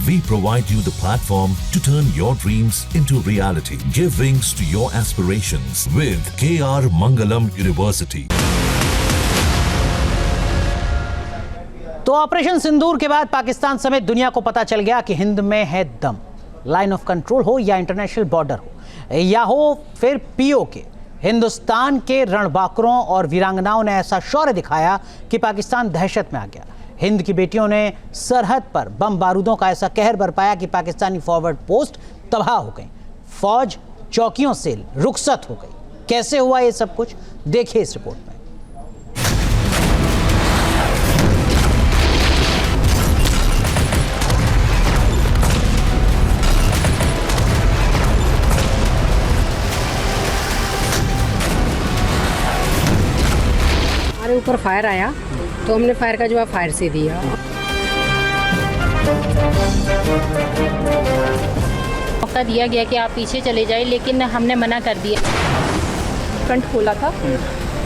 We provide you the platform to turn your dreams into reality. Give wings to your aspirations with KR Mangalam University. तो operation सिंदूर के बाद पाकिस्तान समेत दुनिया को पता चल गया कि हिंद में है दम। लाइन ऑफ कंट्रोल हो या इंटरनेशनल बॉर्डर हो या हो फिर पीओके, हिंदुस्तान के रणबांकुरों और वीरांगनाओं ने ऐसा शौर्य दिखाया कि पाकिस्तान दहशत में आ गया। हिंद की बेटियों ने सरहद पर बम बारूदों का ऐसा कहर बरपाया कि पाकिस्तानी फॉरवर्ड पोस्ट तबाह हो गई, फौज चौकियों से रुखसत हो गई। कैसे हुआ ये सब कुछ, देखिए इस रिपोर्ट में। हमारे ऊपर फायर आया तो हमने फायर का जवाब फायर से दिया। मौका दिया गया कि आप पीछे चले जाए, लेकिन हमने मना कर दिया। फ्रंट खोला था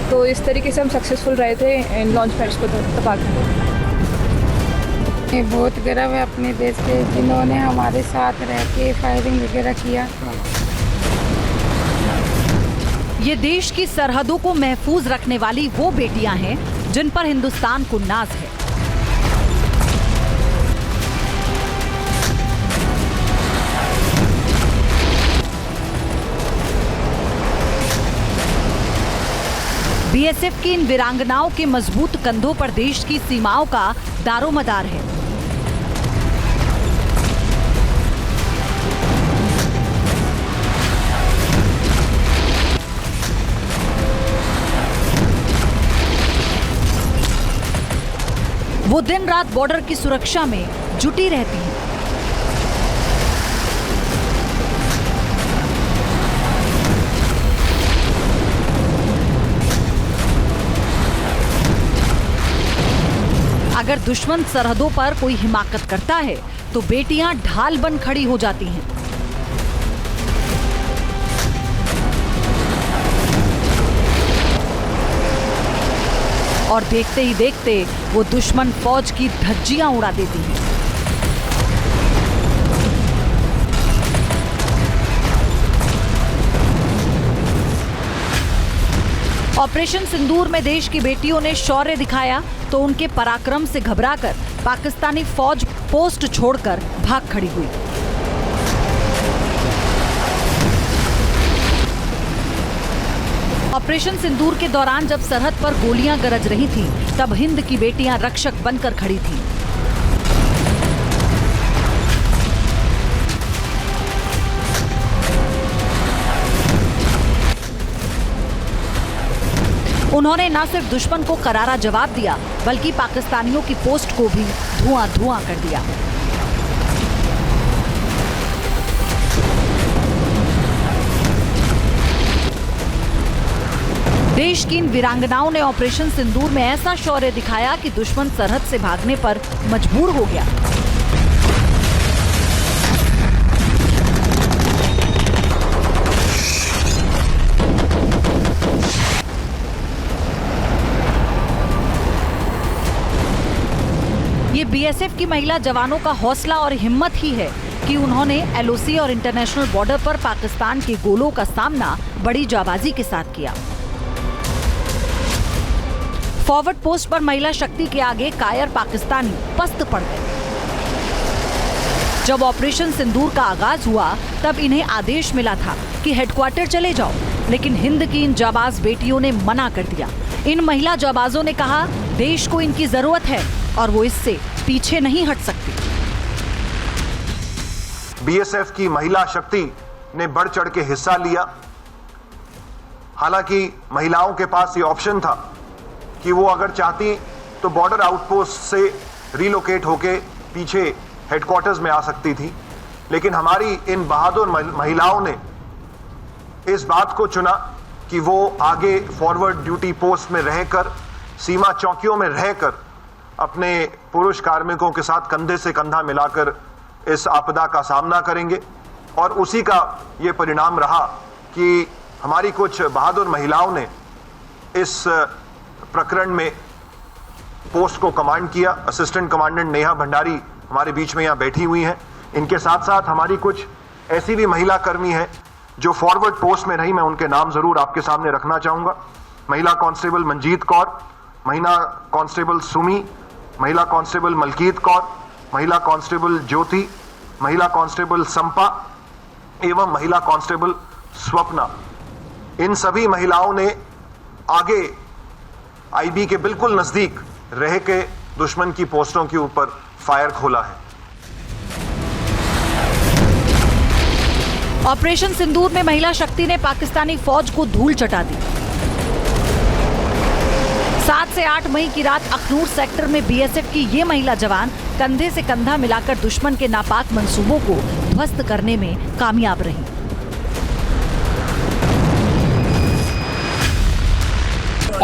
तो इस तरीके से हम सक्सेसफुल रहे थे इन लॉन्च पैड्स को तबाह करने। ये बहुत गर्व है अपने देश के, जिन्होंने हमारे साथ रह के फायरिंग वगैरह किया। ये देश की सरहदों को महफूज रखने वाली वो बेटियां हैं जिन पर हिंदुस्तान को नाज है। बीएसएफ की इन वीरांगनाओं के मजबूत कंधों पर देश की सीमाओं का दारोमदार है। वो दिन रात बॉर्डर की सुरक्षा में जुटी रहती हैं। अगर दुश्मन सरहदों पर कोई हिमाकत करता है तो बेटियां ढाल बन खड़ी हो जाती हैं। और देखते ही देखते वो दुश्मन फौज की धज्जियां उड़ा देती हैं। ऑपरेशन सिंदूर में देश की बेटियों ने शौर्य दिखाया तो उनके पराक्रम से घबराकर पाकिस्तानी फौज पोस्ट छोड़कर भाग खड़ी हुई। ऑपरेशन सिंदूर के दौरान जब सरहद पर गोलियां गरज रही थीं, तब हिंद की बेटियां रक्षक बनकर खड़ी थीं। उन्होंने न सिर्फ दुश्मन को करारा जवाब दिया, बल्कि पाकिस्तानियों की पोस्ट को भी धुआं-धुआं कर दिया। देश की इन वीरांगनाओं ने ऑपरेशन सिंदूर में ऐसा शौर्य दिखाया कि दुश्मन सरहद से भागने पर मजबूर हो गया। ये बीएसएफ की महिला जवानों का हौसला और हिम्मत ही है कि उन्होंने एलओसी और इंटरनेशनल बॉर्डर पर पाकिस्तान के गोलों का सामना बड़ी जाबाजी के साथ किया। फॉरवर्ड पोस्ट पर महिला शक्ति के आगे कायर पाकिस्तानी पस्त पड़ गए। जब ऑपरेशन सिंदूर का आगाज हुआ तब इन्हें आदेश मिला था कि हेडक्वार्टर चले जाओ, लेकिन हिंद की इन जाबाज बेटियों ने मना कर दिया। इन महिला जाबाजों ने कहा देश को इनकी जरूरत है और वो इससे पीछे नहीं हट सकती। बीएसएफ की महिला शक्ति ने बढ़ चढ़ के हिस्सा लिया। हालांकि महिलाओं के पास ये ऑप्शन था कि वो अगर चाहती तो बॉर्डर आउटपोस्ट से रिलोकेट होके पीछे हेडक्वार्टर्स में आ सकती थी, लेकिन हमारी इन बहादुर महिलाओं ने इस बात को चुना कि वो आगे फॉरवर्ड ड्यूटी पोस्ट में रहकर, सीमा चौकियों में रहकर अपने पुरुष कार्मिकों के साथ कंधे से कंधा मिलाकर इस आपदा का सामना करेंगे। और उसी का ये परिणाम रहा कि हमारी कुछ बहादुर महिलाओं ने इस प्रकरण में पोस्ट को कमांड किया। असिस्टेंट कमांडेंट नेहा भंडारी हमारे बीच में यहाँ बैठी हुई हैं। इनके साथ साथ हमारी कुछ ऐसी भी महिला कर्मी हैं जो फॉरवर्ड पोस्ट में रही, मैं उनके नाम जरूर आपके सामने रखना चाहूंगा। महिला कांस्टेबल मंजीत कौर, महिला कांस्टेबल सुमी, महिला कांस्टेबल मलकीत कौर, महिला कांस्टेबल ज्योति, महिला कांस्टेबल संपा एवं महिला कांस्टेबल स्वप्ना। इन सभी महिलाओं ने आगे आईबी के बिल्कुल नजदीक रह के दुश्मन की पोस्टों के ऊपर फायर खोला है। ऑपरेशन सिंदूर में महिला शक्ति ने पाकिस्तानी फौज को धूल चटा दी। 7 से 8 मई की रात अखनूर सेक्टर में बीएसएफ की ये महिला जवान कंधे से कंधा मिलाकर दुश्मन के नापाक मंसूबों को ध्वस्त करने में कामयाब रही।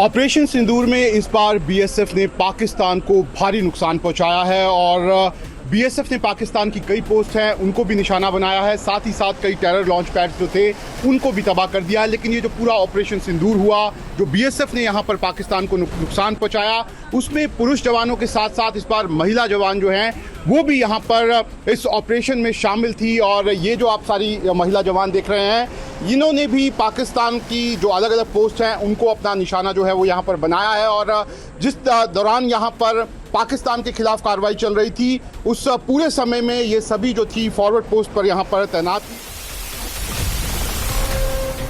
ऑपरेशन सिंदूर में इस बार बीएसएफ ने पाकिस्तान को भारी नुकसान पहुंचाया है और बीएसएफ ने पाकिस्तान की कई पोस्ट हैं उनको भी निशाना बनाया है, साथ ही साथ कई टेरर लॉन्च पैड्स जो थे उनको भी तबाह कर दिया है। लेकिन ये जो पूरा ऑपरेशन सिंदूर हुआ, जो बीएसएफ ने यहाँ पर पाकिस्तान को नुकसान पहुंचाया, उसमें पुरुष जवानों के साथ साथ इस बार महिला जवान जो हैं वो भी यहाँ पर इस ऑपरेशन में शामिल थी। और ये जो आप सारी महिला जवान देख रहे हैं, इन्होंने भी पाकिस्तान की जो अलग अलग पोस्ट हैं उनको अपना निशाना जो है वो यहाँ पर बनाया है। और जिस दौरान यहाँ पर पाकिस्तान के खिलाफ कार्रवाई चल रही थी, उस पूरे समय में ये सभी जो थी फॉरवर्ड पोस्ट पर यहाँ पर तैनात।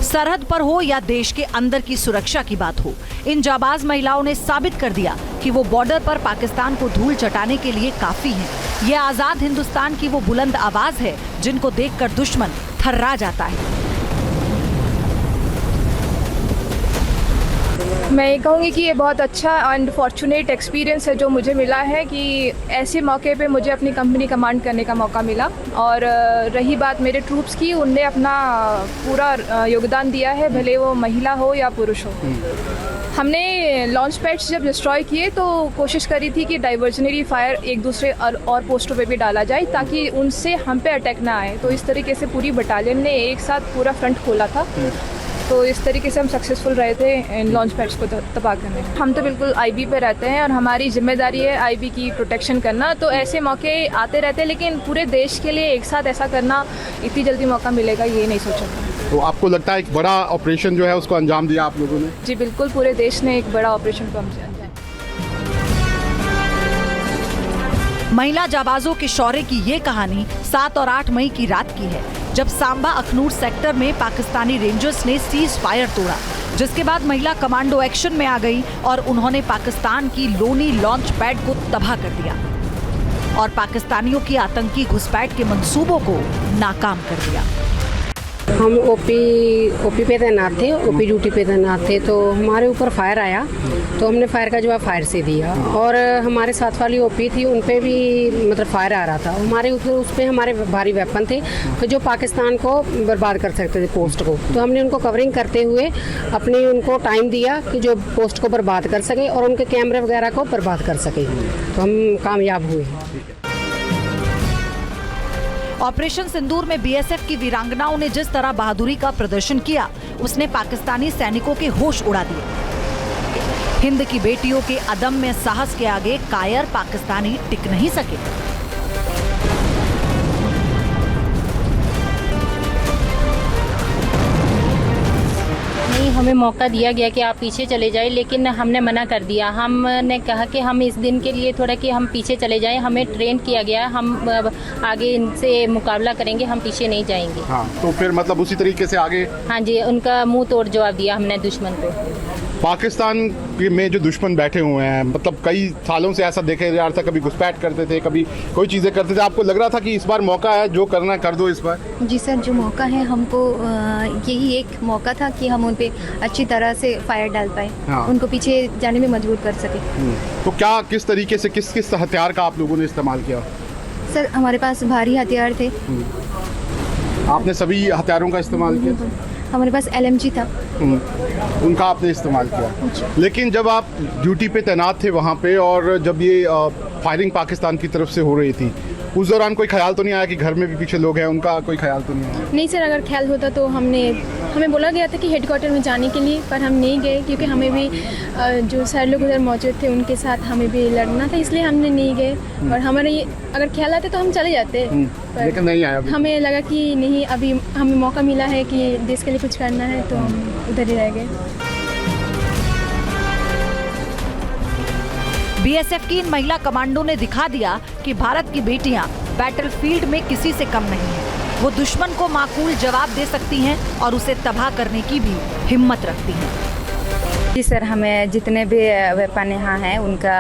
सरहद पर हो या देश के अंदर की सुरक्षा की बात हो, इन जाबाज महिलाओं ने साबित कर दिया कि वो बॉर्डर पर पाकिस्तान को धूल चटाने के लिए काफी हैं। ये आजाद हिंदुस्तान की वो बुलंद आवाज है जिनको देखकर दुश्मन थर्रा जाता है। मैं ये कहूँगी कि ये बहुत अच्छा एंड फॉर्चुनेट एक्सपीरियंस है जो मुझे मिला है कि ऐसे मौके पे मुझे अपनी कंपनी कमांड करने का मौका मिला। और रही बात मेरे ट्रूप्स की, उनने अपना पूरा योगदान दिया है, भले वो महिला हो या पुरुष हो। हमने लॉन्च पैड्स जब डिस्ट्रॉय किए तो कोशिश करी थी कि डाइवर्जनरी फायर एक दूसरे और पोस्टों पे भी डाला जाए ताकि उनसे हम पे अटैक ना आए। तो इस तरीके से पूरी बटालियन ने एक साथ पूरा फ्रंट खोला था। तो इस तरीके से हम सक्सेसफुल रहे थे इन लॉन्च पैड्स को तबाह करने में। हम तो बिल्कुल आईबी पे रहते हैं और हमारी जिम्मेदारी है आईबी की प्रोटेक्शन करना। तो ऐसे मौके आते रहते हैं, लेकिन पूरे देश के लिए एक साथ ऐसा करना, इतनी जल्दी मौका मिलेगा ये नहीं सोचा था। तो आपको लगता है एक बड़ा ऑपरेशन जो है उसको अंजाम दिया आप लोगों ने? जी बिल्कुल, पूरे देश ने एक बड़ा ऑपरेशन को अंजाम। महिला जाबाजों के शौर्य की ये कहानी 7 और 8 मई की रात की है, जब सांबा अखनूर सेक्टर में पाकिस्तानी रेंजर्स ने सीज फायर तोड़ा, जिसके बाद महिला कमांडो एक्शन में आ गई और उन्होंने पाकिस्तान की लोनी लॉन्च पैड को तबाह कर दिया और पाकिस्तानियों की आतंकी घुसपैठ के मंसूबों को नाकाम कर दिया। हम ओपी पे तैनात थे, ओपी ड्यूटी पे तैनात थे, तो हमारे ऊपर फायर आया तो हमने फायर का जवाब फायर से दिया। और हमारे साथ वाली ओपी थी, उन पे भी मतलब फायर आ रहा था। हमारे ऊपर उस पर हमारे भारी वेपन थे तो जो पाकिस्तान को बर्बाद कर सकते थे पोस्ट को। तो हमने उनको कवरिंग करते हुए अपने उनको टाइम दिया कि जो पोस्ट को बर्बाद कर सके और उनके कैमरे वगैरह को बर्बाद कर सके। तो हम कामयाब हुए। ऑपरेशन सिंदूर में बीएसएफ की वीरांगनाओं ने जिस तरह बहादुरी का प्रदर्शन किया, उसने पाकिस्तानी सैनिकों के होश उड़ा दिए। हिंद की बेटियों के अदम्य साहस के आगे कायर पाकिस्तानी टिक नहीं सके। नहीं, हमें मौका दिया गया कि आप पीछे चले जाएं, लेकिन हमने मना कर दिया। हमने कहा कि हम इस दिन के लिए थोड़ा कि हम पीछे चले जाएं, हमें ट्रेन किया गया, हम आगे इनसे मुकाबला करेंगे, हम पीछे नहीं जाएंगे। हाँ, तो फिर मतलब उसी तरीके से आगे? हाँ जी, उनका मुंह तोड़ जवाब दिया हमने दुश्मन को। पाकिस्तान में जो दुश्मन बैठे हुए हैं, मतलब कई सालों से ऐसा देखे जा रहा था, कभी घुसपैठ करते थे, कभी कोई चीज़ें करते थे। आपको लग रहा था कि इस बार मौका है, जो करना कर दो इस बार? जी सर, जो मौका है हमको यही एक मौका था कि हम उन पे अच्छी तरह से फायर डाल पाए। हाँ। उनको पीछे जाने में मजबूर कर सके। तो क्या किस तरीके से किस हथियार का आप लोगों ने इस्तेमाल किया? सर, हमारे पास भारी हथियार थे। आपने सभी हथियारों का इस्तेमाल किया? हमारे पास LMG था, उनका आपने इस्तेमाल किया। लेकिन जब आप ड्यूटी पे तैनात थे वहाँ पे और जब ये फायरिंग पाकिस्तान की तरफ से हो रही थी, उस दौरान कोई ख्याल तो नहीं आया कि घर में भी पीछे लोग हैं, उनका कोई ख्याल तो नहीं आया? नहीं सर, अगर ख्याल होता तो हमें बोला गया था कि हेडक्वार्टर में जाने के लिए, पर हम नहीं गए क्योंकि हमें भी जो सर लोग उधर मौजूद थे उनके साथ हमें भी लड़ना था, इसलिए हमने नहीं गए। और हमारे अगर ख्याल आते तो हम चले जाते, पर लेकिन नहीं आया। हमें लगा कि नहीं, अभी हमें मौका मिला है कि देश के लिए कुछ करना है, तो हम उधर ही रह गए। बीएसएफ की इन महिला कमांडो ने दिखा दिया कि भारत की बेटियां बैटलफील्ड में किसी से कम नहीं हैं। वो दुश्मन को माकूल जवाब दे सकती हैं और उसे तबाह करने की भी हिम्मत रखती हैं। जी सर, हमें जितने भी वेपन यहाँ हैं उनका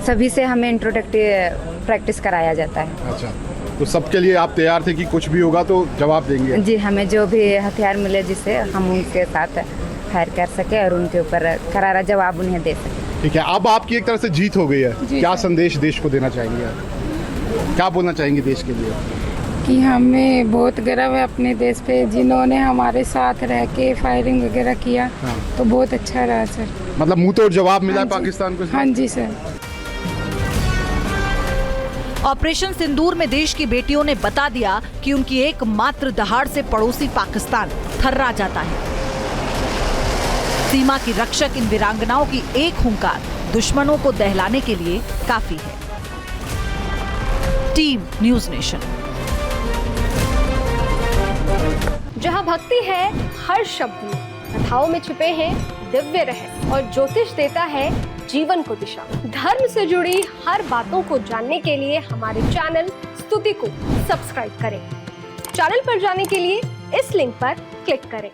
सभी से हमें इंट्रोडक्टिव प्रैक्टिस कराया जाता है। अच्छा, तो सबके लिए आप तैयार थे कि कुछ भी होगा तो जवाब देंगे? जी, हमें जो भी हथियार मिले जिससे हम उनके साथ फायर कर सके और उनके ऊपर करारा जवाब उन्हें दे सके। ठीक है, अब आपकी एक तरह से जीत हो गई है, क्या संदेश देश को देना चाहेंगे आप? क्या बोलना चाहेंगे देश के लिए? कि हमें बहुत गर्व है अपने देश पे, जिन्होंने हमारे साथ रह के फायरिंग वगैरह किया। तो बहुत अच्छा रहा सर। मतलब मुंह तोड़ जवाब मिला है पाकिस्तान को? हाँ जी सर। ऑपरेशन सिंदूर में देश की बेटियों ने बता दिया कि उनकी एकमात्र दहाड़ से पड़ोसी पाकिस्तान थर्रा जाता है। सीमा की रक्षक इन वीरांगनाओं की एक हुंकार दुश्मनों को दहलाने के लिए काफी है। Team news nation. जहां भक्ति है हर शब्द में, कथाओं में छुपे हैं दिव्य रहस्य और ज्योतिष देता है जीवन को दिशा। धर्म से जुड़ी हर बातों को जानने के लिए हमारे चैनल स्तुति को सब्सक्राइब करें। चैनल पर जाने के लिए इस लिंक पर क्लिक करें।